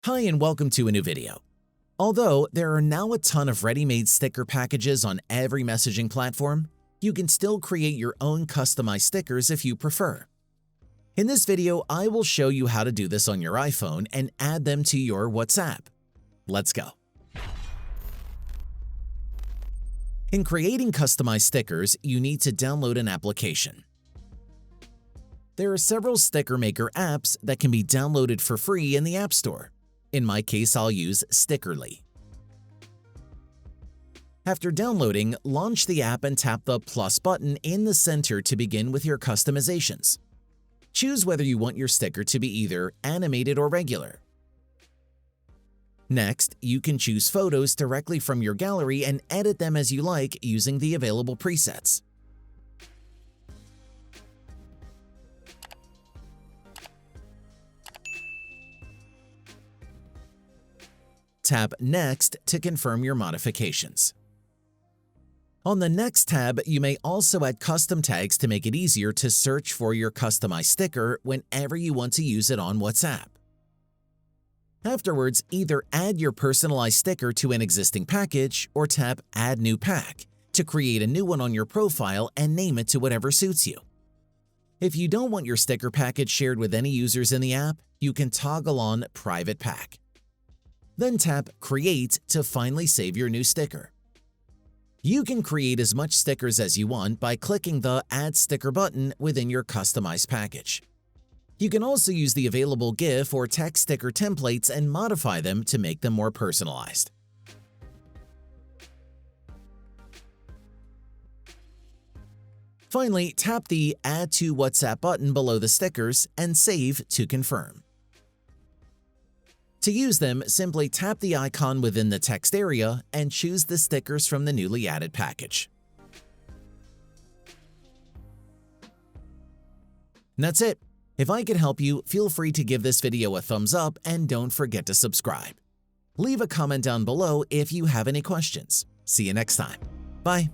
Hi and welcome to a new video. Although there are now a ton of ready-made sticker packages on every messaging platform, you can still create your own customized stickers if you prefer. In this video, I will show you how to do this on your iPhone and add them to your WhatsApp. Let's go. In creating customized stickers, you need to download an application. There are several sticker maker apps that can be downloaded for free in the App Store. In my case, I'll use Stickerly. After downloading, launch the app and tap the plus button in the center to begin with your customizations. Choose whether you want your sticker to be either animated or regular. Next, you can choose photos directly from your gallery and edit them as you like using the available presets. Tap Next to confirm your modifications. On the Next tab, you may also add custom tags to make it easier to search for your customized sticker whenever you want to use it on WhatsApp. Afterwards, either add your personalized sticker to an existing package or tap Add New Pack to create a new one on your profile and name it to whatever suits you. If you don't want your sticker package shared with any users in the app, you can toggle on Private Pack. Then tap Create to finally save your new sticker. You can create as much stickers as you want by clicking the Add Sticker button within your customized package. You can also use the available GIF or text sticker templates and modify them to make them more personalized. Finally, tap the Add to WhatsApp button below the stickers and Save to confirm. To use them, simply tap the icon within the text area and choose the stickers from the newly added package. That's it. If I could help you, feel free to give this video a thumbs up and don't forget to subscribe. Leave a comment down below if you have any questions. See you next time. Bye.